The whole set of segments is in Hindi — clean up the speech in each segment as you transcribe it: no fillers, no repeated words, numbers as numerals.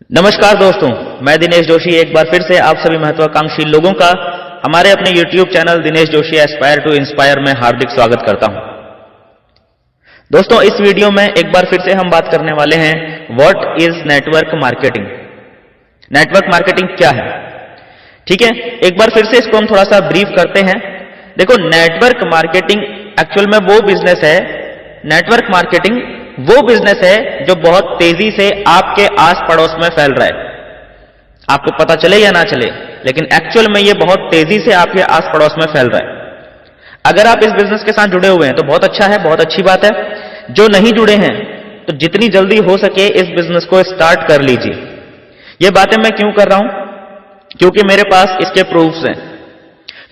नमस्कार दोस्तों, मैं दिनेश जोशी एक बार फिर से आप सभी महत्वाकांक्षी लोगों का हमारे अपने YouTube channel Dinesh Joshi aspire to inspire में हार्दिक स्वागत करता हूं। दोस्तों, इस वीडियो में एक बार फिर से हम बात करने वाले हैं what is network marketing. Network marketing क्या है? ठीक है, एक बार फिर से इसको हम थोड़ा सा ब्रीफ करते हैं। देखो, नेटवर्क मार्केटिंग एक्चुअल में वो बिजनेस है, नेटवर्क मार्केटिंग वो बिजनेस है जो बहुत तेजी से आपके आस पड़ोस में फैल रहा है। आपको पता चले या ना चले, लेकिन एक्चुअल में ये बहुत तेजी से आपके आस पड़ोस में फैल रहा है। अगर आप इस बिजनेस के साथ जुड़े हुए हैं तो बहुत अच्छा है, बहुत अच्छी बात है। जो नहीं जुड़े हैं तो जितनी जल्दी हो सके इस बिजनेस को स्टार्ट कर लीजिए। ये बातें मैं क्यों कर रहा हूं? क्योंकि मेरे पास इसके प्रूफ्स हैं।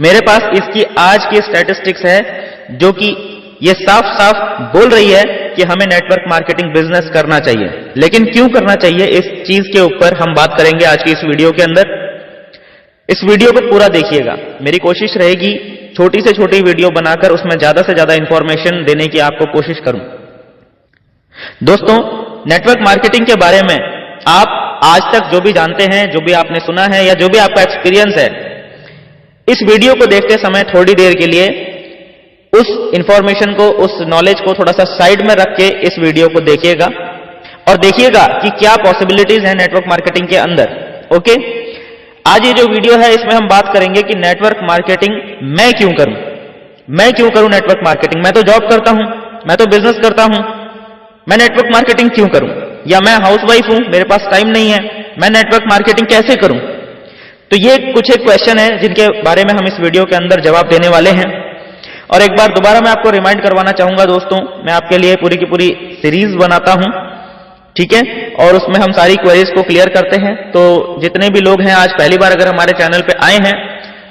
मेरे पास इसकी आज की स्टैटिस्टिक्स है जो कि ये साफ साफ बोल रही है कि हमें नेटवर्क मार्केटिंग बिजनेस करना चाहिए। लेकिन क्यों करना चाहिए, इस चीज के ऊपर हम बात करेंगे आज की इस वीडियो के अंदर। इस वीडियो को पूरा देखिएगा। मेरी कोशिश रहेगी छोटी से छोटी वीडियो बनाकर उसमें ज्यादा से ज्यादा इंफॉर्मेशन देने की आपको कोशिश करूं। दोस्तों, नेटवर्क मार्केटिंग के बारे में आप आज तक जो भी जानते हैं, जो भी आपने सुना है या जो भी आपका एक्सपीरियंस है, इस वीडियो को देखते समय थोड़ी देर के लिए उस इंफॉर्मेशन को, उस नॉलेज को थोड़ा सा साइड में रख के इस वीडियो को देखिएगा और देखिएगा कि क्या पॉसिबिलिटीज हैं नेटवर्क मार्केटिंग के अंदर। ओके, आज ये जो वीडियो है इसमें हम बात करेंगे कि नेटवर्क मार्केटिंग मैं क्यों करूं नेटवर्क मार्केटिंग। मैं तो जॉब करता हूं, मैं तो बिजनेस करता हूं, मैं नेटवर्क मार्केटिंग क्यों करूं? या मैं हाउसवाइफ हूं, मेरे पास टाइम नहीं है, मैं नेटवर्क मार्केटिंग कैसे करूं? तो ये कुछ एक क्वेश्चन है जिनके बारे में हम इस वीडियो के अंदर जवाब देने वाले हैं। और एक बार दोबारा मैं आपको रिमाइंड करवाना चाहूंगा दोस्तों, मैं आपके लिए पूरी की पूरी सीरीज बनाता हूं, ठीक है, और उसमें हम सारी क्वेरीज को क्लियर करते हैं। तो जितने भी लोग हैं आज पहली बार अगर हमारे चैनल पे आए हैं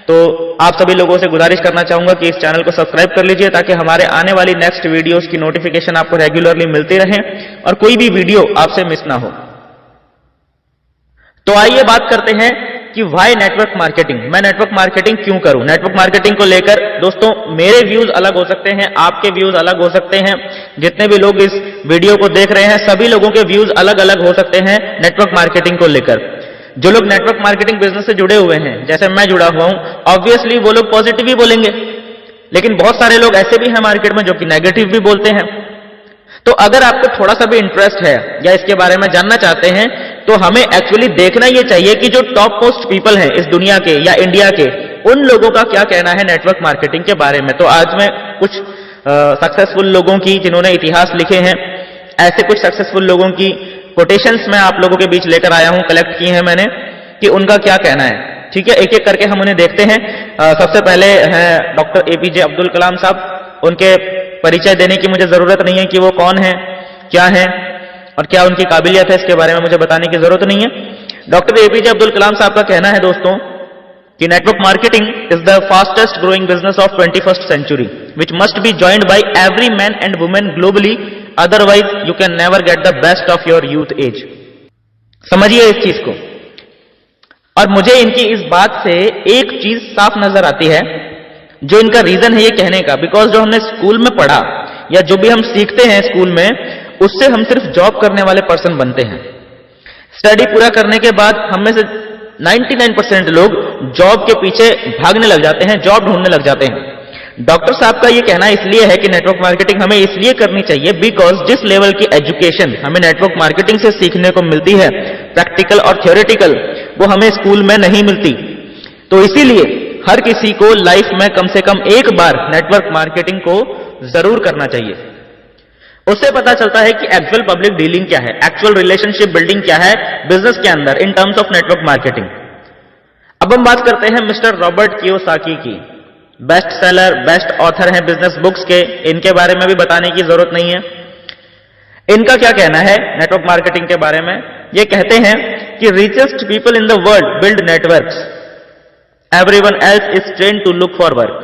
तो आप सभी लोगों से गुजारिश करना चाहूंगा कि इस चैनल को सब्सक्राइब कर लीजिए ताकि हमारे आने वाली नेक्स्ट वीडियोस की नोटिफिकेशन आपको रेगुलरली मिलती रहे और कोई भी वीडियो आपसे मिस ना हो। तो आइए बात करते हैं कि व्हाई नेटवर्क मार्केटिंग। मैं नेटवर्क मार्केटिंग क्यों करूं? नेटवर्क मार्केटिंग को लेकर दोस्तों मेरे व्यूज अलग हो सकते हैं, आपके व्यूज अलग हो सकते हैं। जितने भी लोग इस वीडियो को देख रहे हैं सभी लोगों के व्यूज अलग अलग हो सकते हैं नेटवर्क मार्केटिंग को लेकर। जो लोग नेटवर्क मार्केटिंग बिजनेस से जुड़े हुए हैं, जैसे मैं जुड़ा हुआ हूं, ऑब्वियसली वो लोग पॉजिटिव ही बोलेंगे, लेकिन बहुत सारे लोग ऐसे भी हैं मार्केट में जो कि नेगेटिव भी बोलते हैं। तो अगर आपको थोड़ा सा भी इंटरेस्ट है या इसके बारे में जानना चाहते हैं तो हमें एक्चुअली देखना यह चाहिए कि जो टॉप मोस्ट पीपल हैं इस दुनिया के या इंडिया के, उन लोगों का क्या कहना है नेटवर्क मार्केटिंग के बारे में। तो आज मैं कुछ सक्सेसफुल लोगों की, जिन्होंने इतिहास लिखे हैं, ऐसे कुछ सक्सेसफुल लोगों की कोटेशंस मैं आप लोगों के बीच लेकर आया हूं, कलेक्ट की हैं मैंने, कि उनका क्या कहना है। ठीक है, एक एक करके हम उन्हें देखते हैं। सबसे पहले हैं डॉक्टर एपीजे अब्दुल कलाम साहब। उनके परिचय देने की मुझे जरूरत नहीं है कि वो कौन है, क्या है और क्या उनकी काबिलियत है, इसके बारे में मुझे बताने की जरूरत नहीं है। डॉक्टर एपीजे अब्दुल कलाम साहब का कहना है दोस्तों कि network marketing is the fastest growing business of 21st century which must be joined by every man and women globally, otherwise you can never get the best of your youth age. समझिए इस चीज को। और मुझे इनकी इस बात से एक चीज साफ नजर आती है, जो इनका रीजन है ये कहने का, बिकॉज जो हमने स्कूल में पढ़ा या जो भी हम सीखते हैं स्कूल में, उससे हम सिर्फ जॉब करने वाले पर्सन बनते हैं। स्टडी पूरा करने के बाद हम में से 99% लोग जॉब के पीछे भागने लग जाते हैं, जॉब ढूंढने लग जाते हैं। डॉक्टर साहब का ये कहना इसलिए है कि नेटवर्क मार्केटिंग हमें इसलिए करनी चाहिए बिकॉज जिस लेवल की एजुकेशन हमें नेटवर्क मार्केटिंग से सीखने को मिलती है, प्रैक्टिकल और थ्योरेटिकल, वो हमें स्कूल में नहीं मिलती। तो इसीलिए हर किसी को लाइफ में कम से कम एक बार नेटवर्क मार्केटिंग को जरूर करना चाहिए। उससे पता चलता है कि एक्चुअल पब्लिक डीलिंग क्या है, एक्चुअल रिलेशनशिप बिल्डिंग क्या है बिजनेस के अंदर in terms of network marketing. अब हम बात करते हैं मिस्टर रॉबर्ट कियोसाकी की। बेस्ट सेलर, बेस्ट ऑथर हैं बिजनेस बुक्स के, इनके बारे में भी बताने की जरूरत नहीं है। इनका क्या कहना है नेटवर्क मार्केटिंग के बारे में? ये कहते हैं कि richest people in the world build networks, everyone else is trained to look for work.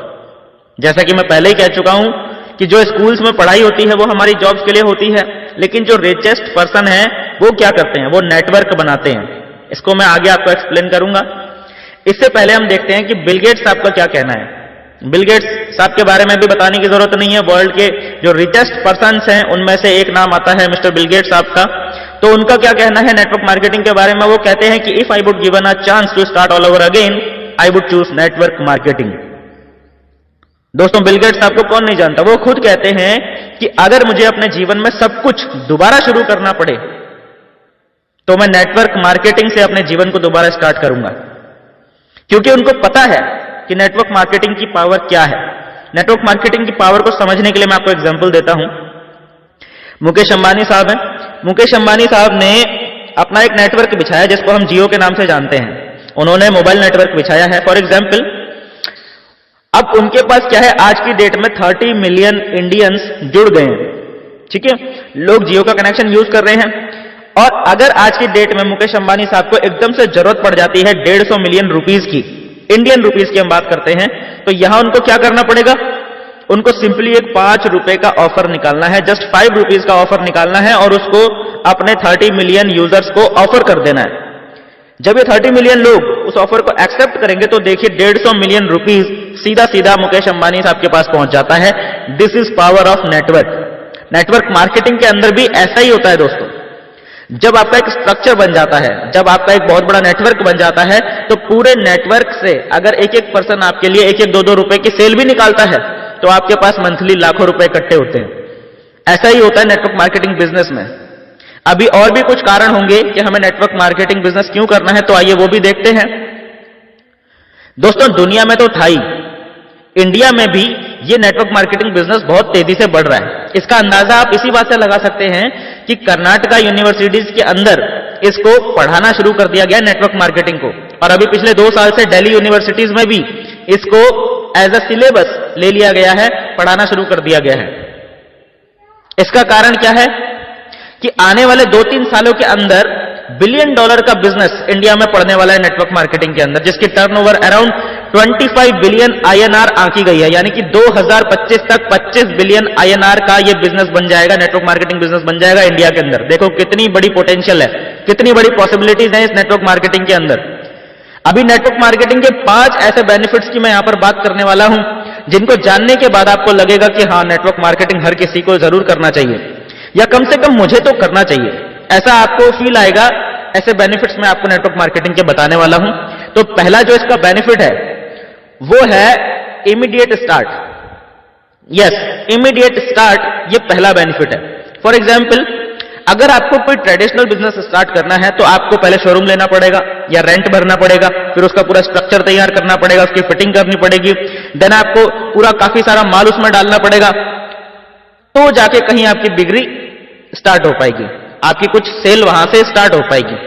जैसा कि मैं पहले ही कह चुका हूं कि जो स्कूल्स में पढ़ाई होती है वो हमारी जॉब्स के लिए होती है, लेकिन जो रिचेस्ट पर्सन है वो क्या करते हैं, वो नेटवर्क बनाते हैं। इसको मैं आगे आपको एक्सप्लेन करूंगा। इससे पहले हम देखते हैं कि बिल गेट्स साहब का क्या कहना है। बिल गेट्स साहब के बारे में भी बताने की जरूरत नहीं है। वर्ल्ड के जो रिचेस्ट पर्सन्स हैं उनमें से एक नाम आता है मिस्टर बिल गेट्स साहब का। तो उनका क्या कहना है नेटवर्क मार्केटिंग के बारे में? वो कहते हैं कि if I would given a chance to start all over again, I would choose network marketing. दोस्तों, बिल गेट्स आपको कौन नहीं जानता, वो खुद कहते हैं कि अगर मुझे अपने जीवन में सब कुछ दोबारा शुरू करना पड़े तो मैं नेटवर्क मार्केटिंग से अपने जीवन को दोबारा स्टार्ट करूंगा, क्योंकि उनको पता है कि नेटवर्क मार्केटिंग की पावर क्या है। नेटवर्क मार्केटिंग की पावर को समझने के लिए मैं आपको एग्जांपल देता हूं। मुकेश अंबानी साहब हैं। मुकेश अंबानी साहब ने अपना एक नेटवर्क बिछाया जिसको हम जियो के नाम से जानते हैं। उन्होंने मोबाइल नेटवर्क बिछाया है। फॉर एग्जाम्पल, अब उनके पास क्या है, आज की डेट में 30 मिलियन इंडियंस जुड़ गए हैं। ठीक है, लोग जियो का कनेक्शन यूज कर रहे हैं। और अगर आज की डेट में मुकेश अंबानी साहब को एकदम से जरूरत पड़ जाती है 150 मिलियन रुपीस की, इंडियन रुपीस की हम बात करते हैं, तो यहां उनको क्या करना पड़ेगा? उनको सिंपली एक 5 रुपए का ऑफर निकालना है, जस्ट 5 रुपीज का ऑफर निकालना है और उसको अपने 30 मिलियन यूजर्स को ऑफर कर देना है। जब ये 30 मिलियन लोग उस ऑफर को एक्सेप्ट करेंगे तो देखिए 150 मिलियन रुपीस सीधा सीधा मुकेश अंबानी साहब के पास पहुंच जाता है। This is power of network. Network marketing के अंदर भी ऐसा ही होता है दोस्तों। जब आपका एक स्ट्रक्चर बन जाता है, जब आपका एक बहुत बड़ा नेटवर्क बन जाता है, तो पूरे नेटवर्क से अगर एक एक पर्सन आपके लिए 1-1, 2-2 रुपए की सेल भी निकालता है तो आपके पास मंथली लाखों रुपए इकट्ठे होते हैं। ऐसा ही होता है नेटवर्क मार्केटिंग बिजनेस में। अभी और भी कुछ कारण होंगे कि हमें नेटवर्क मार्केटिंग बिजनेस क्यों करना है, तो आइए वो भी देखते हैं। दोस्तों, दुनिया में तो था ही, इंडिया में भी ये नेटवर्क मार्केटिंग बिजनेस बहुत तेजी से बढ़ रहा है। इसका अंदाजा आप इसी बात से लगा सकते हैं कि कर्नाटका यूनिवर्सिटीज के अंदर इसको पढ़ाना शुरू कर दिया गया नेटवर्क मार्केटिंग को, और अभी पिछले 2 साल से दिल्ली यूनिवर्सिटीज में भी इसको एज अ सिलेबस ले लिया गया है, पढ़ाना शुरू कर दिया गया है। इसका कारण क्या है कि आने वाले 2-3 सालों के अंदर $1 बिलियन का बिजनेस इंडिया में पड़ने वाला है नेटवर्क मार्केटिंग के अंदर, जिसकी टर्नओवर अराउंड 25 बिलियन INR आंकी गई है। यानी कि 2025 तक 25 बिलियन INR का ये बिजनेस बन जाएगा, नेटवर्क मार्केटिंग बिजनेस बन जाएगा इंडिया के अंदर। देखो कितनी बड़ी पोटेंशियल है, कितनी बड़ी पॉसिबिलिटीज हैं इस नेटवर्क मार्केटिंग के अंदर। अभी नेटवर्क मार्केटिंग के 5 ऐसे बेनिफिट्स की मैं यहां पर बात करने वाला हूं, जिनको जानने के बाद आपको लगेगा कि हाँ, नेटवर्क मार्केटिंग हर किसी को जरूर करना चाहिए, या कम से कम मुझे तो करना चाहिए। ऐसा आपको फील आएगा। ऐसे बेनिफिट्स मैं आपको नेटवर्क मार्केटिंग के बताने वाला हूं। तो पहला जो इसका बेनिफिट है वो है immediate start. Yes, immediate start ये पहला बेनिफिट है। फॉर एग्जाम्पल, अगर आपको कोई ट्रेडिशनल बिजनेस स्टार्ट करना है तो आपको पहले शोरूम लेना पड़ेगा या रेंट भरना पड़ेगा, फिर उसका पूरा स्ट्रक्चर तैयार करना पड़ेगा, उसकी फिटिंग करनी पड़ेगी, देन आपको पूरा काफी सारा माल उसमें डालना पड़ेगा, तो जाके कहीं आपकी बिक्री स्टार्ट हो पाएगी, आपकी कुछ सेल वहां से स्टार्ट हो पाएगी।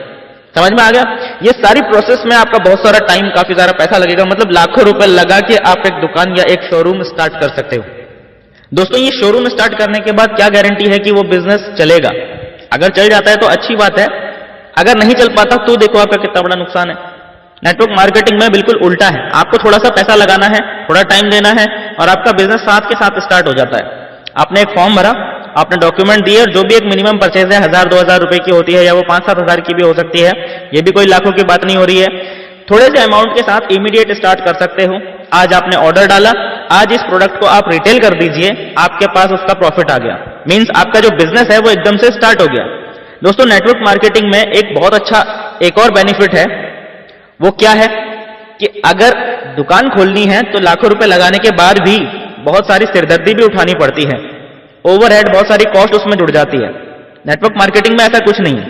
समझ में आ गया? ये सारी प्रोसेस में आपका बहुत सारा टाइम, काफी सारा पैसा लगेगा, मतलब लाखों रुपए लगा के आप एक दुकान या एक शोरूम स्टार्ट कर सकते हो। दोस्तों, ये शोरूम स्टार्ट करने के बाद क्या गारंटी है कि वो बिजनेस चलेगा? अगर चल जाता है तो अच्छी बात है, अगर नहीं चल पाता तो देखो आपका कितना बड़ा नुकसान है। नेटवर्क मार्केटिंग में बिल्कुल उल्टा है, आपको थोड़ा सा पैसा लगाना है, थोड़ा टाइम देना है और आपका बिजनेस साथ के साथ स्टार्ट हो जाता है। आपने एक फॉर्म भरा, आपने डॉक्यूमेंट दिए, और जो भी एक मिनिमम परचेज है 1000-2000 रुपए की होती है, या वो 5-7 हजार की भी हो सकती है, ये भी कोई लाखों की बात नहीं हो रही है। थोड़े से अमाउंट के साथ इमीडिएट स्टार्ट कर सकते हो। आज आपने ऑर्डर डाला, आज इस प्रोडक्ट को आप रिटेल कर दीजिए, आपके पास उसका प्रॉफिट आ गया, मींस आपका जो बिजनेस है वो एकदम से स्टार्ट हो गया। दोस्तों, नेटवर्क मार्केटिंग में एक बहुत अच्छा एक और बेनिफिट है। वो क्या है कि अगर दुकान खोलनी है तो लाखों रुपए लगाने के बाद भी बहुत सारी सिरदर्दी भी उठानी पड़ती है, ओवरहेड, बहुत सारी कॉस्ट उसमें जुड़ जाती है। नेटवर्क मार्केटिंग में ऐसा कुछ नहीं है।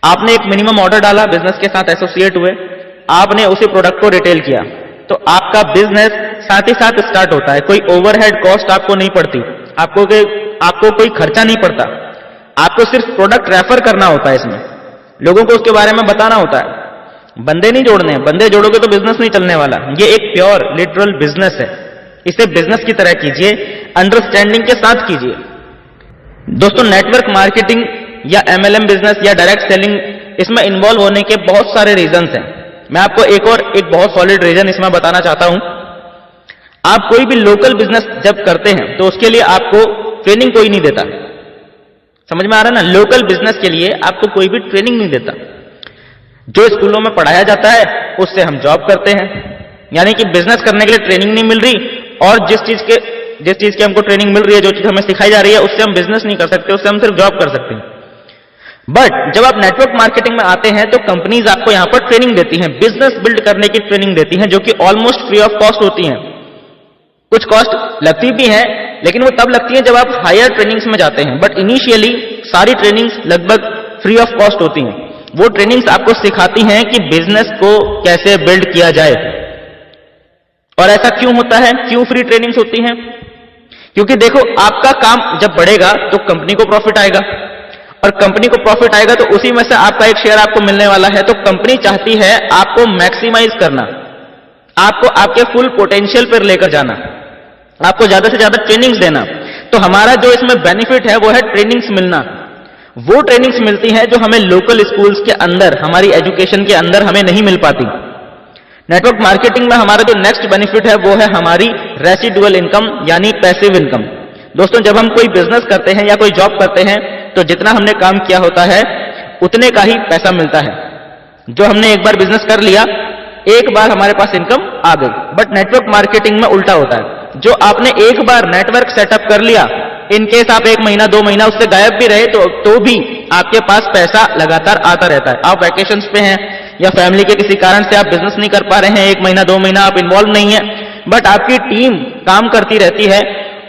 आपने एक मिनिमम ऑर्डर डाला, बिजनेस के साथ एसोसिएट हुए, आपने उसी प्रोडक्ट को रिटेल किया, तो आपका बिजनेस साथ ही साथ स्टार्ट होता है। कोई ओवरहेड कॉस्ट आपको नहीं पड़ती, आपको कोई खर्चा नहीं पड़ता, आपको सिर्फ प्रोडक्ट रेफर करना होता है। इसमें लोगों को उसके बारे में बताना होता है, बंदे नहीं जोड़ने हैं। बंदे जोड़ोगे तो बिजनेस नहीं चलने वाला। ये एक प्योर लिटरल बिजनेस है, इसे बिजनेस की तरह कीजिए, अंडरस्टैंडिंग के साथ कीजिए। दोस्तों, नेटवर्क मार्केटिंग या MLM बिजनेस या डायरेक्ट सेलिंग, इसमें इन्वॉल्व होने के बहुत सारे रीजंस हैं। मैं आपको एक बहुत सॉलिड रीजन इसमें बताना चाहता हूं। आप कोई भी लोकल बिजनेस जब करते हैं तो उसके लिए आपको ट्रेनिंग कोई नहीं देता। समझ में आ रहा है ना? लोकल बिजनेस के लिए आपको कोई भी ट्रेनिंग नहीं देता। जो स्कूलों में पढ़ाया जाता है उससे हम जॉब करते हैं, यानी कि बिजनेस करने के लिए ट्रेनिंग नहीं मिल रही, और जिस चीज की हमको ट्रेनिंग मिल रही है, जो चीज हमें सिखाई जा रही है, उससे हम बिजनेस नहीं कर सकते, उससे हम सिर्फ जॉब कर सकते हैं। बट जब आप नेटवर्क मार्केटिंग में आते हैं तो कंपनीज आपको यहां पर ट्रेनिंग देती हैं, बिजनेस बिल्ड करने की ट्रेनिंग देती हैं, जो कि ऑलमोस्ट फ्री ऑफ कॉस्ट होती हैं। कुछ कॉस्ट लगती भी है, लेकिन वो तब लगती है जब आप हायर ट्रेनिंग्स में जाते हैं, बट इनिशियली सारी ट्रेनिंग्स लगभग फ्री ऑफ कॉस्ट होती हैं। वो ट्रेनिंग्स आपको सिखाती हैं कि बिजनेस को कैसे बिल्ड किया जाए। और ऐसा क्यों होता है, क्यों फ्री ट्रेनिंग्स होती हैं? क्योंकि देखो, आपका काम जब बढ़ेगा तो कंपनी को प्रॉफिट आएगा, और कंपनी को प्रॉफिट आएगा तो उसी में से आपका एक शेयर आपको मिलने वाला है। तो कंपनी चाहती है आपको मैक्सिमाइज करना, आपको आपके फुल पोटेंशियल पर लेकर जाना, आपको ज्यादा से ज्यादा ट्रेनिंग्स देना। तो हमारा जो इसमें बेनिफिट है वो है ट्रेनिंग्स मिलना। वो ट्रेनिंग्स मिलती हैं जो हमें लोकल स्कूल्स के अंदर, हमारी एजुकेशन के अंदर हमें नहीं मिल पाती। नेटवर्क मार्केटिंग में हमारा जो नेक्स्ट बेनिफिट है वो है हमारी रेसिडुअल इनकम, यानी पैसिव इनकम। दोस्तों, जब हम कोई बिजनेस करते हैं या कोई जॉब करते हैं तो जितना हमने काम किया होता है उतने का ही पैसा मिलता है। जो हमने एक बार बिजनेस कर लिया, एक बार हमारे पास इनकम आ गई। बट नेटवर्क मार्केटिंग में उल्टा होता है। जो आपने एक बार नेटवर्क सेटअप कर लिया, इनकेस आप 1 महीना 2 महीना उससे गायब भी रहे तो भी आपके पास पैसा लगातार आता रहता है। आप वैकेशंस पे हैं या फैमिली के किसी कारण से आप बिजनेस नहीं कर पा रहे हैं, 1 महीना 2 महीना आप इन्वॉल्व नहीं है, बट आपकी टीम काम करती रहती है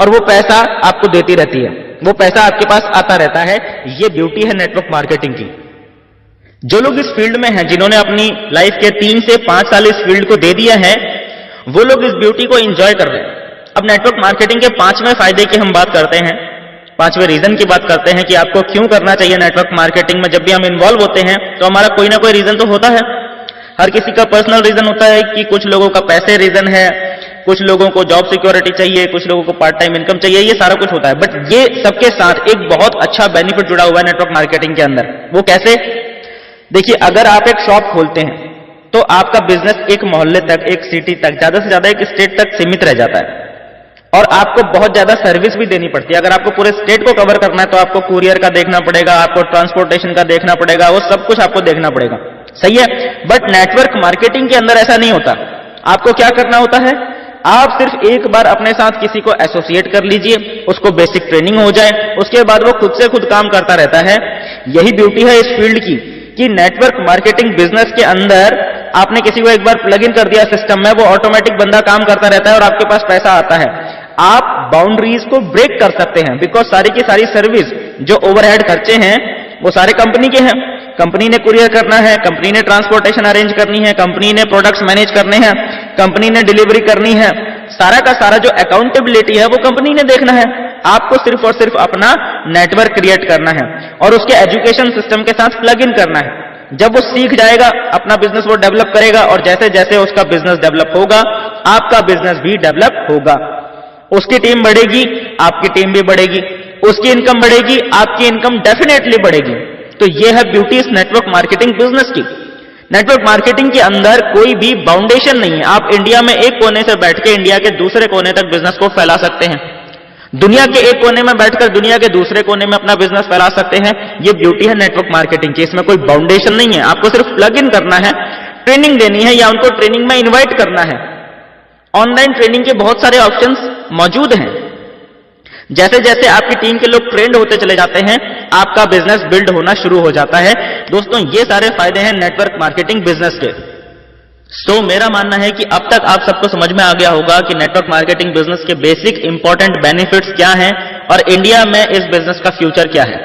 और वो पैसा आपको देती रहती है, वो पैसा आपके पास आता रहता है। ये ब्यूटी है नेटवर्क मार्केटिंग की। जो लोग इस फील्ड में हैं, जिन्होंने अपनी लाइफ के 3 से 5 साल इस फील्ड को दे दिया है, वो लोग इस ब्यूटी को एंजॉय कर रहे हैं। अब नेटवर्क मार्केटिंग के 5वें फायदे की हम बात करते हैं, 5वें रीजन की बात करते हैं कि आपको क्यों करना चाहिए नेटवर्क मार्केटिंग में। जब भी हम इन्वॉल्व होते हैं तो हमारा कोई ना कोई रीजन तो होता है। हर किसी का पर्सनल रीजन होता है कि कुछ लोगों का पैसे रीजन है, कुछ लोगों को जॉब सिक्योरिटी चाहिए, कुछ लोगों को पार्ट टाइम इनकम चाहिए, ये सारा कुछ होता है। बट ये सबके साथ एक बहुत अच्छा बेनिफिट जुड़ा हुआ है नेटवर्क मार्केटिंग के अंदर। वो कैसे? देखिए, अगर आप एक शॉप खोलते हैं तो आपका बिजनेस एक मोहल्ले तक, एक सिटी तक, ज्यादा से ज्यादा एक स्टेट तक सीमित रह जाता है, और आपको बहुत ज्यादा सर्विस भी देनी पड़ती है। अगर आपको पूरे स्टेट को कवर करना है तो आपको कुरियर का देखना पड़ेगा, आपको ट्रांसपोर्टेशन का देखना पड़ेगा, वो सब कुछ आपको देखना पड़ेगा। सही है? बट नेटवर्क मार्केटिंग के अंदर ऐसा नहीं होता। आपको क्या करना होता है? आप सिर्फ एक बार अपने साथ किसी को एसोसिएट कर लीजिए, उसको बेसिक ट्रेनिंग हो जाए, उसके बाद वो खुद से खुद काम करता रहता है। यही ब्यूटी है इस फील्ड की कि नेटवर्क मार्केटिंग बिजनेस के अंदर आपने किसी को एक बार प्लग इन कर दिया सिस्टम में, वो ऑटोमेटिक बंदा काम करता रहता है और आपके पास पैसा आता है। आप बाउंड्रीज को ब्रेक कर सकते हैं, बिकॉज सारी की सारी सर्विस, जो ओवरहेड खर्चे हैं, वो सारे कंपनी के हैं। कंपनी ने कुरियर करना है, कंपनी ने ट्रांसपोर्टेशन अरेंज करनी है, कंपनी ने प्रोडक्ट्स मैनेज करने हैं, कंपनी ने डिलीवरी करनी है। सारा का सारा जो अकाउंटेबिलिटी है वो कंपनी ने देखना है। आपको सिर्फ और सिर्फ अपना नेटवर्क क्रिएट करना है और उसके एजुकेशन सिस्टम के साथ प्लग इन करना है। जब वो सीख जाएगा, अपना बिजनेस वो डेवलप करेगा, और जैसे जैसे उसका बिजनेस डेवलप होगा, आपका बिजनेस भी डेवलप होगा। उसकी टीम बढ़ेगी, आपकी टीम भी बढ़ेगी, उसकी इनकम बढ़ेगी, आपकी इनकम डेफिनेटली बढ़ेगी। तो ये है ब्यूटी इस नेटवर्क मार्केटिंग बिजनेस की। नेटवर्क मार्केटिंग के अंदर कोई भी बाउंडेशन नहीं है। आप इंडिया में एक कोने से बैठ के इंडिया के दूसरे कोने तक बिजनेस को फैला सकते हैं, दुनिया के एक कोने में बैठकर दुनिया के दूसरे कोने में अपना बिजनेस फैला सकते हैं। ये ब्यूटी है नेटवर्क मार्केटिंग की। इसमें कोई बाउंडेशन नहीं है। आपको सिर्फ प्लग इन करना है, ट्रेनिंग देनी है या उनको ट्रेनिंग में इन्वाइट करना है। ऑनलाइन ट्रेनिंग के बहुत सारे ऑप्शंस मौजूद हैं। जैसे जैसे आपकी टीम के लोग ट्रेंड होते चले जाते हैं, आपका बिजनेस बिल्ड होना शुरू हो जाता है। दोस्तों, ये सारे फायदे हैं नेटवर्क मार्केटिंग बिजनेस के। तो मेरा मानना है कि अब तक आप सबको समझ में आ गया होगा कि नेटवर्क मार्केटिंग बिजनेस के बेसिक इंपॉर्टेंट बेनिफिट्स क्या हैं और इंडिया में इस बिजनेस का फ्यूचर क्या है।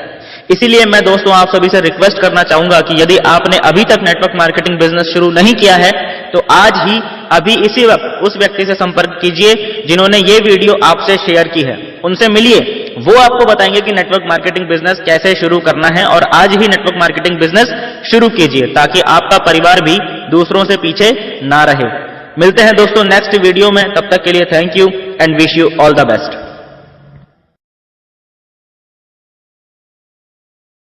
इसीलिए मैं दोस्तों आप सभी से रिक्वेस्ट करना चाहूंगा कि यदि आपने अभी तक नेटवर्क मार्केटिंग बिजनेस शुरू नहीं किया है तो आज ही अभी इसी वक्त उस व्यक्ति से संपर्क कीजिए जिन्होंने ये वीडियो आपसे शेयर की है। उनसे मिलिए, वो आपको बताएंगे कि नेटवर्क मार्केटिंग बिजनेस कैसे शुरू करना है, और आज ही नेटवर्क मार्केटिंग बिजनेस शुरू कीजिए ताकि आपका परिवार भी दूसरों से पीछे ना रहे। मिलते हैं दोस्तों नेक्स्ट वीडियो में, तब तक के लिए thank you and wish you all the best.